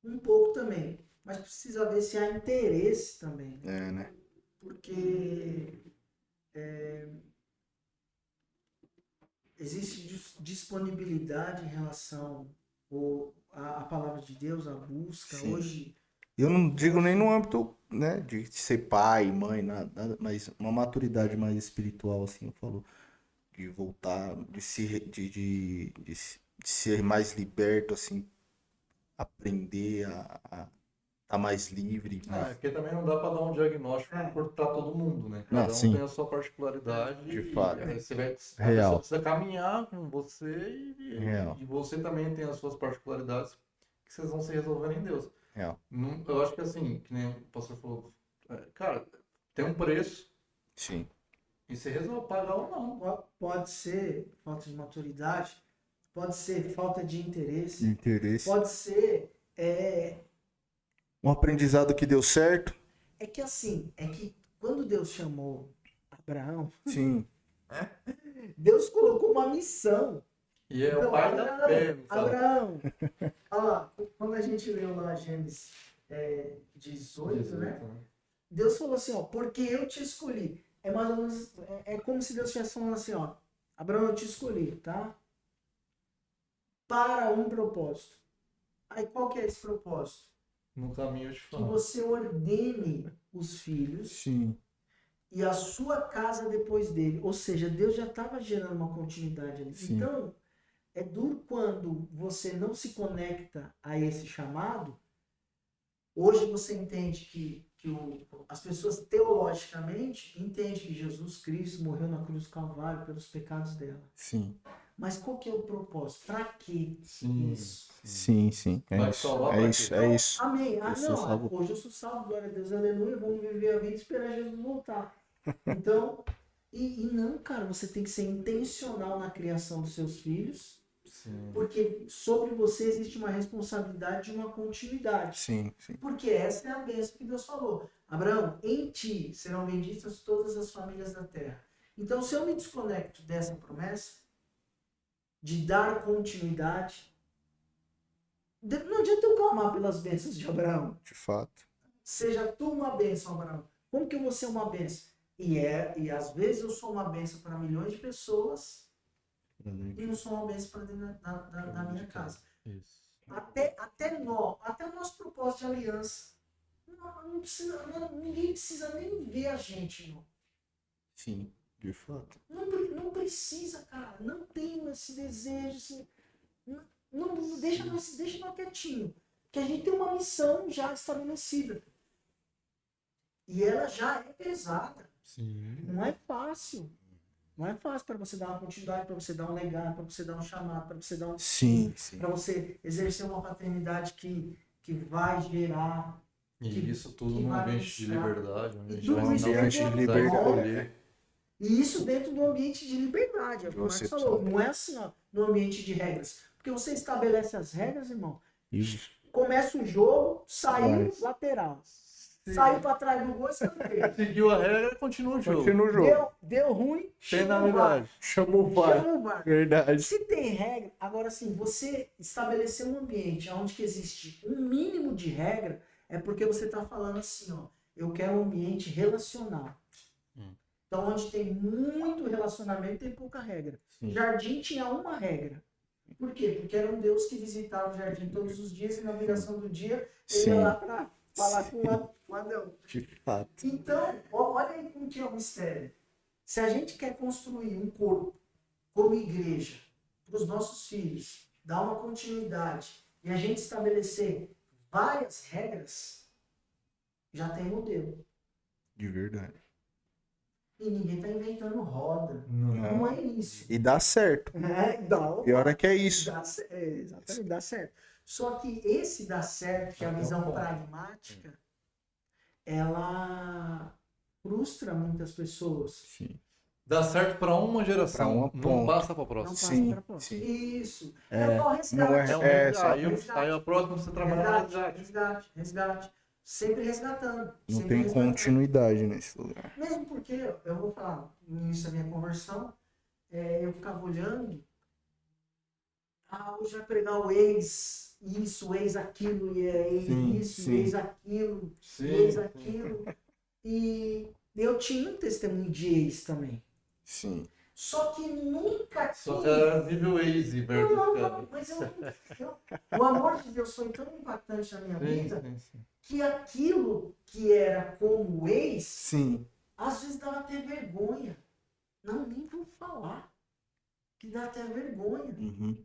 Um pouco também. Mas precisa ver se há interesse também. Né? Porque existe disponibilidade em relação à palavra de Deus, à busca. Sim. Hoje, Eu não digo nem no âmbito, né, de ser pai, mãe, nada, mas uma maturidade mais espiritual, assim, eu falo, de voltar, de ser mais liberto, assim, aprender a estar mais livre. Porque também não dá para dar um diagnóstico para todo mundo, né? Cada um sim. tem a sua particularidade. De fato. Aí você vai, a Real. pessoa precisa caminhar com você Real. e você também tem as suas particularidades que vocês vão se resolvendo em Deus. Real. Eu acho que assim, que nem o pastor falou, cara, tem um preço. Sim. E você resolve pagar ou não. pode ser falta de maturidade, pode ser falta de interesse, Interesse. pode ser... Um aprendizado que deu certo. É que assim, quando Deus chamou Abraão, Sim. Deus colocou uma missão. E é o pai da fé, não sabe? Abraão, olha lá, quando a gente leu lá Gênesis 18, né? Deus falou assim, ó, porque eu te escolhi. É mais ou menos, é como se Deus estivesse falando assim, ó, Abraão, eu te escolhi, tá? Para um propósito. Aí qual que é esse propósito? No caminho eu te Que falo. você ordene os filhos Sim. e a sua casa depois dele. Ou seja, Deus já estava gerando uma continuidade ali. Sim. Então, é duro quando você não se conecta a esse chamado. Hoje você entende que as pessoas teologicamente entendem que Jesus Cristo morreu na cruz do Calvário pelos pecados dela. Sim. Mas qual que é o propósito? Para que Sim. isso? Sim. É Vai isso. salvar É pra isso. quê? É isso. Amém. Eu sou salvo. Hoje eu sou salvo, glória a Deus, aleluia. Vamos viver a vida e esperar Jesus voltar. Então, e não, cara, você tem que ser intencional na criação dos seus filhos, Sim. porque sobre você existe uma responsabilidade de uma continuidade. Sim. Porque essa é a bênção que Deus falou. Abraão, em ti serão benditas todas as famílias da terra. Então, se eu me desconecto dessa promessa, de dar continuidade, não adianta eu clamar pelas bênçãos de Abraão. De fato. Seja tu uma bênção, Abraão. Como que eu vou ser uma bênção? E às vezes eu sou uma bênção para milhões de pessoas e não sou uma bênção para dentro da minha casa. Isso. Até o nosso propósito de aliança. Ninguém precisa nem ver a gente, irmão. Sim. De fato. Não precisa, cara. Não tenho esse desejo. Assim, não, deixa nós quietinho. Que a gente tem uma missão já estabelecida. E ela já é pesada. Sim. Não é fácil. Não é fácil para você dar uma continuidade, para você dar um legado, para você dar um chamado, para você dar um... Sim. Para você exercer uma paternidade que vai gerar... E isso tudo que num vai ambiente de buscar. liberdade, onde a gente Tudo vai isso ensinar dentro a de gente a liberdade. escolher. E isso dentro do ambiente de liberdade, é o que o Você Marcos falou. sabe. Não é assim, ó, no ambiente de regras. Porque você estabelece as regras, irmão. Isso. Começa o jogo, saiu Mas- lateral. Saiu pra trás do gol e escanteio. Seguiu a regra, continua o jogo. Continua o jogo. Deu ruim, Penalidade. Chamou o VAR. chama o VAR. Verdade. Se tem regra, agora sim, você estabelecer um ambiente onde que existe um mínimo de regra, é porque você está falando assim, ó, eu quero um ambiente relacional. Então, onde tem muito relacionamento, tem pouca regra. Sim. Jardim tinha uma regra. Por quê? Porque era um Deus que visitava o jardim todos os dias e na viração do dia ele Sim. ia lá para falar com o Adão. De fato. Então, olha aí como que é o mistério. Se a gente quer construir um corpo como igreja para os nossos filhos, dar uma continuidade e a gente estabelecer várias regras, já tem modelo. De verdade. E ninguém está inventando roda. Não. Não é isso. E dá certo. Dá, Pior é que é isso. exatamente, dá certo. Só que esse dá certo, que é a visão pragmática, ela frustra muitas pessoas. Sim. Dá certo pra uma geração, Pra uma não ponta. passa pra Não próxima. passa Sim, pra próxima. sim. Isso. É, É igual resgate. É um É, resgate. só- Aí a próxima você trabalha no resgate. Resgate. Sempre resgatando. Não sempre tem resgatando. continuidade nesse lugar. Mesmo porque, eu vou falar, no início da minha conversão, eu ficava olhando, hoje vai pregar o ex, isso, o ex aquilo, e é ex Sim, isso, sim. ex aquilo, Sim, ex sim. aquilo. E eu tinha um testemunho de ex também. Sim. Só que nunca Só quis. que era nível easy, Berto. Não, mas o amor de Deus foi tão impactante na minha Sim, vida sim, sim. que aquilo que era como ex, Sim. às vezes dava até vergonha. Não, nem vou falar. Que dá até vergonha. Uhum.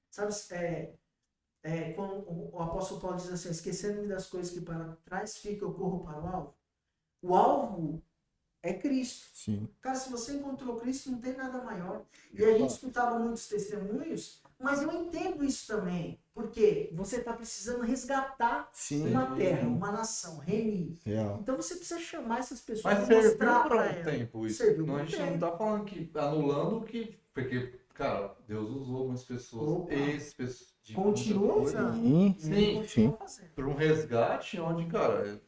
Sabe, quando o apóstolo Paulo diz assim, esquecendo-me das coisas que para trás ficam, eu corro para o alvo. O alvo é Cristo. Sim. Cara, se você encontrou Cristo, não tem nada maior. E a gente escutava muitos testemunhos, mas eu entendo isso também. Porque você está precisando resgatar Sim. uma terra, uma nação, remir. Real. Então você precisa chamar essas pessoas Mas e serviu mostrar por para um elas. tempo isso. Serviu Não, por a gente tempo. não tá falando que anulando que. Porque, cara, Deus usou muitas pessoas. Opa. Ex-pessoas. Continua usando. Sim. Sim, Ele continua fazendo. Para um resgate onde, cara,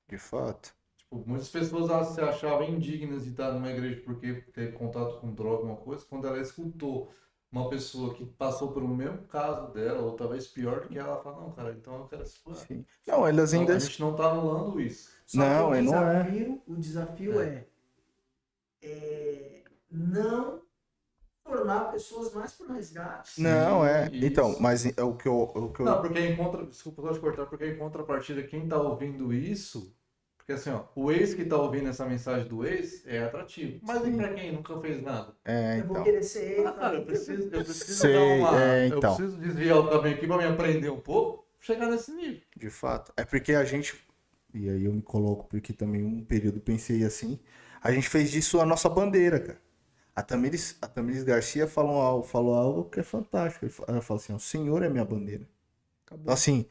De fato. tipo, muitas pessoas se achavam indignas de estar numa igreja porque teve contato com droga, alguma coisa, quando ela escutou uma pessoa que passou pelo mesmo caso dela, ou talvez pior do que ela, fala, não, cara, então eu quero se curar. Sim. Não, elas Então, ainda. a gente não tá anulando isso. Só Não, que não é. o desafio é não tornar pessoas mais para o resgate. Não, é. Isso. Então, mas é o que eu. Não, porque desculpa só te cortar, porque em contrapartida, quem tá ouvindo isso, porque assim, ó, o ex que tá ouvindo essa mensagem do ex é atrativo. Mas e Sim. pra quem nunca fez nada? É, Eu vou então. querer ser ele. Cara, eu preciso Sei, dar uma. Eu então. preciso desviar o caminho aqui pra me aprender um pouco, chegar nesse nível. De fato. É porque a gente. E aí eu me coloco, porque também um período pensei assim. A gente fez disso a nossa bandeira, cara. A Tamires Garcia falou algo que é fantástico. Ela falou assim: o Senhor é minha bandeira. Então, assim,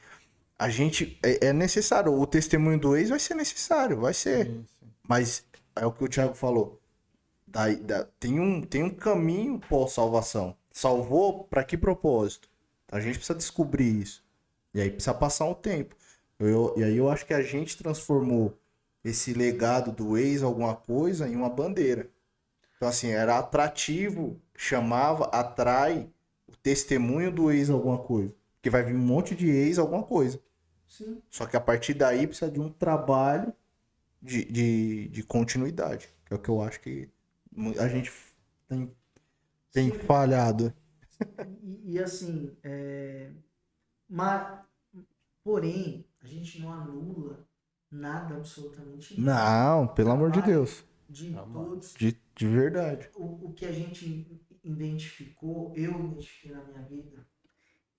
a gente. É necessário. O testemunho do ex vai ser necessário, vai ser. Sim. Mas é o que o Thiago falou. Tem um caminho pós-salvação. Salvou para que propósito? A gente precisa descobrir isso. E aí precisa passar um tempo. E aí eu acho que a gente transformou esse legado do ex alguma coisa em uma bandeira. Então assim, era atrativo, chamava, atrai o testemunho do ex alguma coisa. Porque vai vir um monte de ex alguma coisa. Sim. Só que a partir daí precisa de um trabalho de continuidade. Que é o que eu acho que a gente tem falhado. E assim, mas, porém, a gente não anula nada, absolutamente nada. Não, pelo amor de Deus. De todos. De verdade. O que a gente identificou, eu identifiquei na minha vida,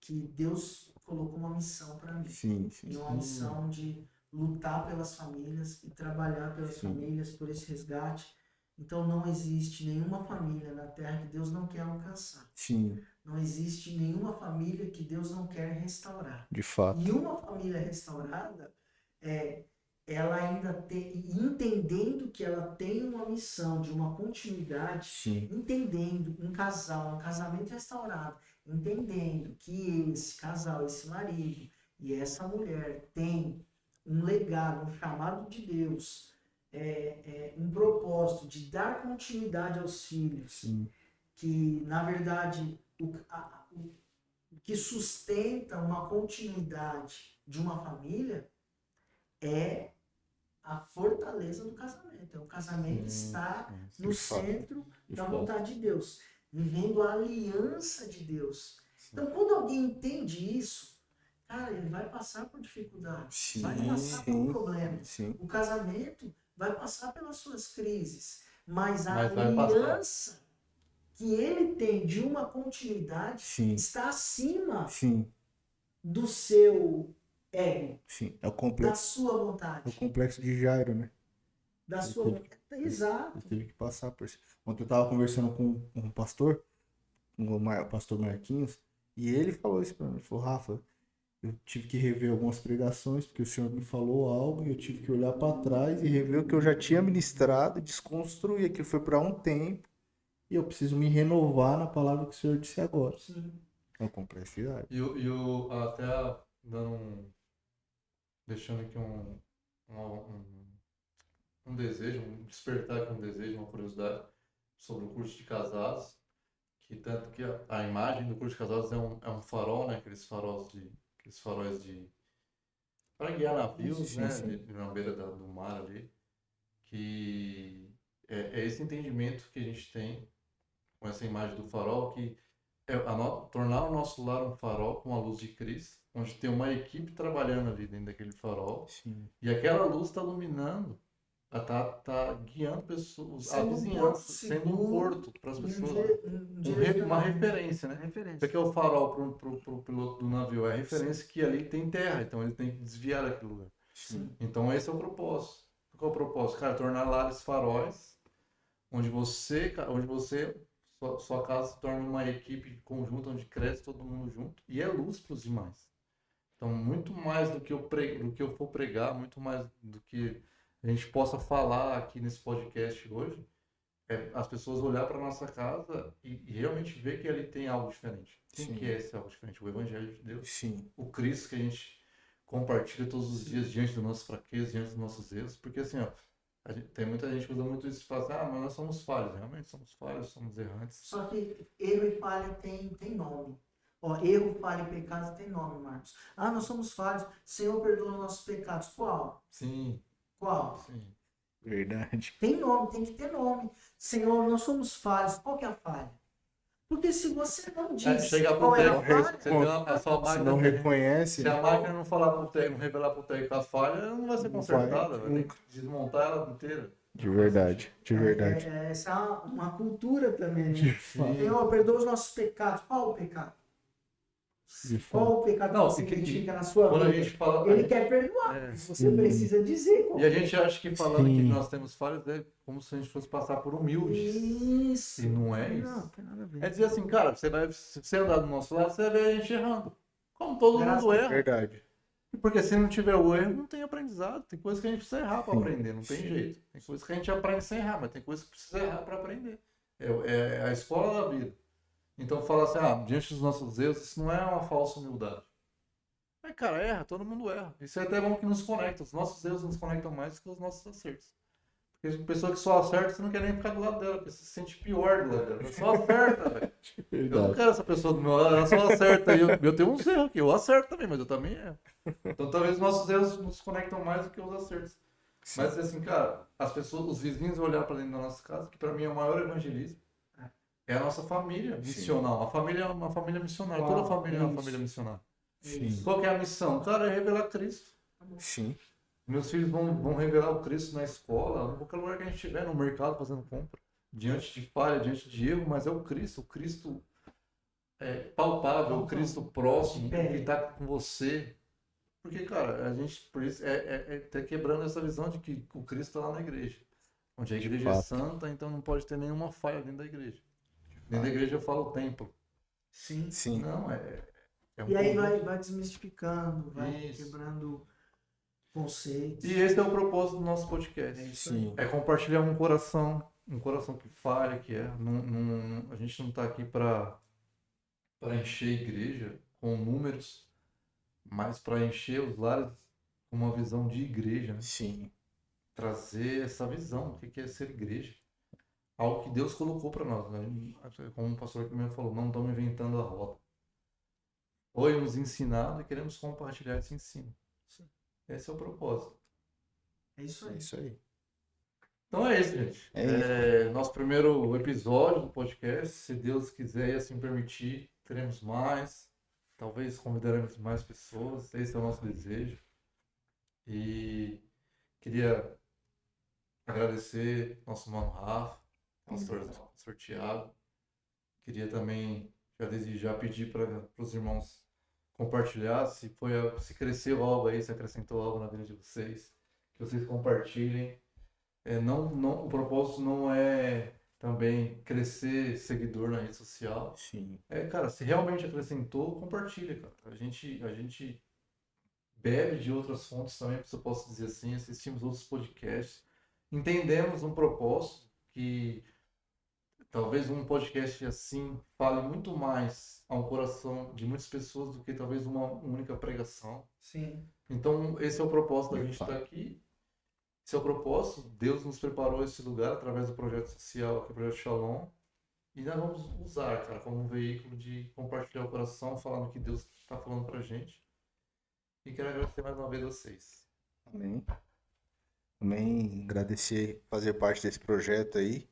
que Deus colocou uma missão para mim. Sim. E uma missão de lutar pelas famílias e trabalhar pelas famílias, por esse resgate. Então não existe nenhuma família na Terra que Deus não quer alcançar. Sim, Não existe nenhuma família que Deus não quer restaurar. de fato. E uma família restaurada, ela ainda tem, entendendo que ela tem uma missão de uma continuidade, Sim. entendendo um casamento restaurado, entendendo que esse casal, esse marido e essa mulher tem um legado, um chamado de Deus, um propósito de dar continuidade aos filhos, Sim. que na verdade o que sustenta uma continuidade de uma família é a fortaleza do casamento. É o casamento estar no De fato. centro De da fato. vontade de Deus, vivendo a aliança de Deus. Então, quando alguém entende isso, cara, ele vai passar por dificuldades, Sim, vai passar por sim, problemas. sim. O casamento vai passar pelas suas crises, mas a Mas vai passar. aliança que ele tem de uma continuidade Sim. está acima Sim, do seu ego, sim. É o da complexo, sua é o vontade, complexo de Jairo, né? da Ele sua teve- vontade. Exato. Ele teve que passar por isso. Ontem eu tava conversando com um pastor, o pastor Marquinhos, e ele falou isso pra mim. Ele falou, Rafa, eu tive que rever algumas pregações, porque o senhor me falou algo, e eu tive que olhar para trás e rever o que eu já tinha ministrado, desconstruir aquilo. Foi para um tempo, e eu preciso me renovar na palavra que o senhor disse agora. Sim. É uma complexidade. Até dando deixando aqui um desejo, um despertar aqui um desejo, uma curiosidade sobre o curso de casados, que tanto que a imagem do curso de casados é um farol, né? Aqueles faróis de para guiar navios, Sim, né? sim. Na beira do mar ali, que é esse entendimento que a gente tem com essa imagem do farol, que tornar o nosso lar um farol com a luz de Cristo, onde tem uma equipe trabalhando ali dentro daquele farol, Sim. e aquela luz está iluminando, tá guiando pessoas, a Sendo um vizinhança, porto sendo um seguro, porto para as pessoas. Uma direcionamento. referência, né? Referência. Porque o farol pro piloto do navio é a referência que ali tem terra, então ele tem que desviar daquele lugar. Sim. Então esse é o propósito. Qual é o propósito? Cara, tornar lares faróis, onde sua casa se torna uma equipe conjunta, onde cresce todo mundo junto, e é luz para os demais. Então, muito mais do que eu for pregar, muito mais do que a gente possa falar aqui nesse podcast hoje, é as pessoas olhar para nossa casa e realmente ver que ali tem algo diferente. Quem Sim. que é esse algo diferente? O Evangelho de Deus. Sim. O Cristo que a gente compartilha todos os dias diante das nossas fraquezas, diante dos nossos erros. Porque assim, ó, tem muita gente que usa muito isso e fala assim, mas nós somos falhos. Realmente somos falhos, somos errantes. Só que erro e falha tem nome. Ó, erro, falha e pecado tem nome, Marcos. Ah, nós somos falhos. Senhor, perdoa os nossos pecados. Qual? Sim, Qual? sim. Verdade. Tem nome, tem que ter nome. Senhor, nós somos falhos. Qual que é a falha? Porque se você não diz Chega pro qual é a técnico, falha, você tem a sua Se máquina. não reconhece, Se a máquina não falar pro técnico, não revelar pro técnico a falha, ela não vai ser Não consertada, vai, vai ter que desmontar ela inteira. de verdade, de verdade. essa é uma cultura também. De Né? fato. Senhor, perdoa os nossos pecados. Qual o pecado? De Qual fato. o pecado Não, que você e que- identifica na sua Quando a vida? gente fala. Ele quer perdoar. É. Você precisa dizer qual E a gente acha que falando Sim. que nós temos falhas é como se a gente fosse passar por humildes. Isso. E não é isso. Não, tem nada a ver. É dizer assim, cara, se você andar do nosso lado, você vai ver a gente errando. Como todo Graças mundo a erra. Verdade. Porque se não tiver o erro, não tem aprendizado. Tem coisa que a gente precisa errar para Sim. aprender, não tem Sim. jeito. Tem coisa que a gente aprende sem errar, mas tem coisa que precisa errar para aprender. É a escola da vida. Então fala assim, diante dos nossos erros, isso não é uma falsa humildade. Mas, cara, erra, todo mundo erra. Isso é até bom que nos conecta. Os nossos erros nos conectam mais que os nossos acertos. Porque a pessoa que só acerta, você não quer nem ficar do lado dela, porque você se sente pior do lado dela. Ela só acerta, velho. Eu não Verdade. quero essa pessoa do meu lado, ela só acerta. E eu tenho uns erros aqui, eu acerto também, mas eu também erro. Então talvez os nossos erros nos conectam mais do que os acertos. Sim. Mas assim, cara, as pessoas, os vizinhos olhar para dentro da nossa casa, que para mim é o maior evangelismo, é a nossa família missional. A família é uma família missionária. Uau, Toda família é uma isso. família missionária. Sim. Qual que é a missão? Cara, é revelar Cristo. Sim. Meus filhos vão revelar o Cristo na escola, em qualquer lugar que a gente estiver, no mercado fazendo compra, diante de falha, diante de erro, mas é o Cristo palpável, o Cristo próximo, que está com você. Porque, cara, a gente, por isso, tá quebrando essa visão de que o Cristo está lá na igreja. Onde a igreja é fato. santa, então não pode ter nenhuma falha dentro da igreja. Dentro da igreja eu falo templo. Sim. Sim. Não, é um E aí conjunto. vai desmistificando, vai Isso. quebrando conceitos. E esse é o propósito do nosso podcast. Sim. É compartilhar um coração que falha, que é. A gente não está aqui para encher a igreja com números, mas para encher os lares com uma visão de igreja, né? Sim. Trazer essa visão, o que é ser igreja. Algo que Deus colocou para nós, né? Como o pastor aqui mesmo falou, não estamos inventando a roda. Foi nos ensinado e queremos compartilhar esse ensino. Esse é o propósito. É isso É aí. isso aí. Então é isso, gente. É Nosso primeiro episódio do podcast. Se Deus quiser e assim permitir, teremos mais. Talvez convidaremos mais pessoas. Esse é o nosso desejo. E queria agradecer nosso mano Rafa, pastor Tiago. Queria também já desde já pedir para os irmãos compartilhar, se cresceu algo aí, se acrescentou algo na vida de vocês, que vocês compartilhem. O propósito não é também crescer seguidor na rede social. Sim. Cara, se realmente acrescentou, compartilha, cara. A gente bebe de outras fontes também, se eu posso dizer assim, assistimos outros podcasts, entendemos um propósito que talvez um podcast assim fale muito mais ao coração de muitas pessoas do que talvez uma única pregação. Sim. Então, esse é o propósito da gente estar aqui. Esse é o propósito. Deus nos preparou esse lugar através do projeto social, que é o Projeto Shalom. E nós vamos usar, cara, como um veículo de compartilhar o coração, falando o que Deus está falando pra gente. E quero agradecer mais uma vez a vocês. Amém. Também agradecer fazer parte desse projeto aí.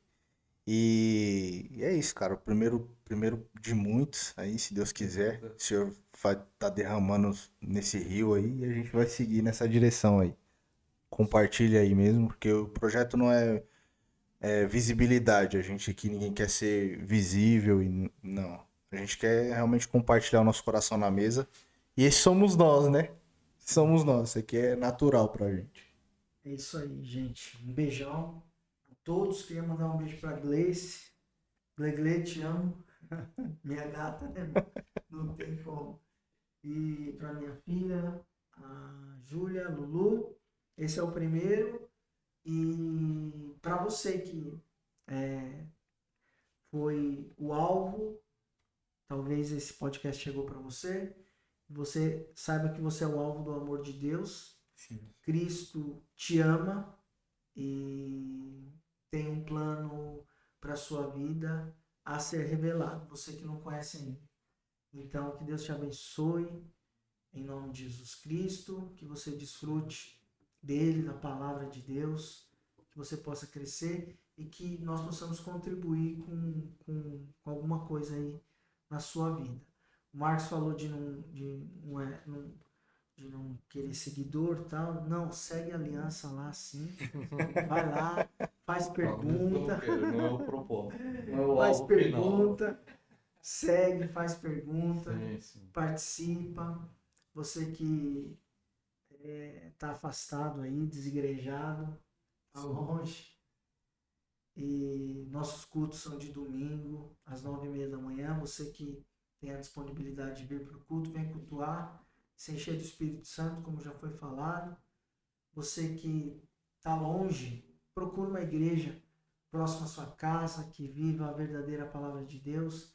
E é isso, cara. O primeiro de muitos aí, se Deus quiser. O Senhor vai estar derramando nesse rio aí e a gente vai seguir nessa direção aí. Compartilha aí mesmo, porque o projeto não é visibilidade. A gente aqui, ninguém quer ser visível e não. A gente quer realmente compartilhar o nosso coração na mesa. E esse somos nós, né? Somos nós. Isso aqui é natural pra gente. É isso aí, gente. Um beijão a todos. Queria mandar um beijo pra Gleice. Gle, te amo. Minha gata, né? Não tem como. E pra minha filha, a Júlia, Lulu. Esse é o primeiro. E para você que foi o alvo, talvez esse podcast chegou para você. Você saiba que você é o alvo do amor de Deus. Sim. Cristo te ama e tem um plano para sua vida a ser revelado. Você que não conhece ainda. Então, que Deus te abençoe em nome de Jesus Cristo, que você desfrute dele, da palavra de Deus, que você possa crescer e que nós possamos contribuir com alguma coisa aí na sua vida. O Marcos falou de não querer seguidor e tal. Não, segue a aliança lá sim. Vai lá, faz pergunta. Não é o propósito. Não é o Faz alvo pergunta. Segue, faz pergunta. Sim. Participa. Você que tá afastado aí, desigrejado, tá longe. E nossos cultos são de domingo, às 9h30 da manhã. Você que tem a disponibilidade de vir para o culto, vem cultuar, se encher do Espírito Santo, como já foi falado. Você que tá longe, procura uma igreja próxima à sua casa, que viva a verdadeira palavra de Deus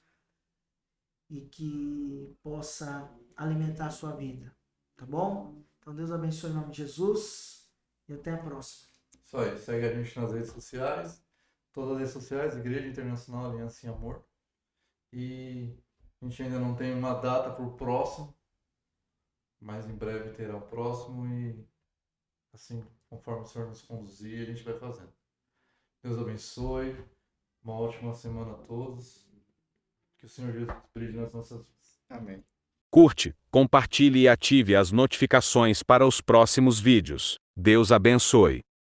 e que possa alimentar a sua vida, tá bom? Então Deus abençoe em nome de Jesus e até a próxima. Isso aí, segue a gente nas redes sociais, todas as redes sociais, Igreja Internacional Aliança em Amor. E a gente ainda não tem uma data para o próximo, mas em breve terá o próximo e assim, conforme o Senhor nos conduzir, a gente vai fazendo. Deus abençoe, uma ótima semana a todos, que o Senhor Jesus brilhe nas nossas vidas. Amém. Curte, compartilhe e ative as notificações para os próximos vídeos. Deus abençoe.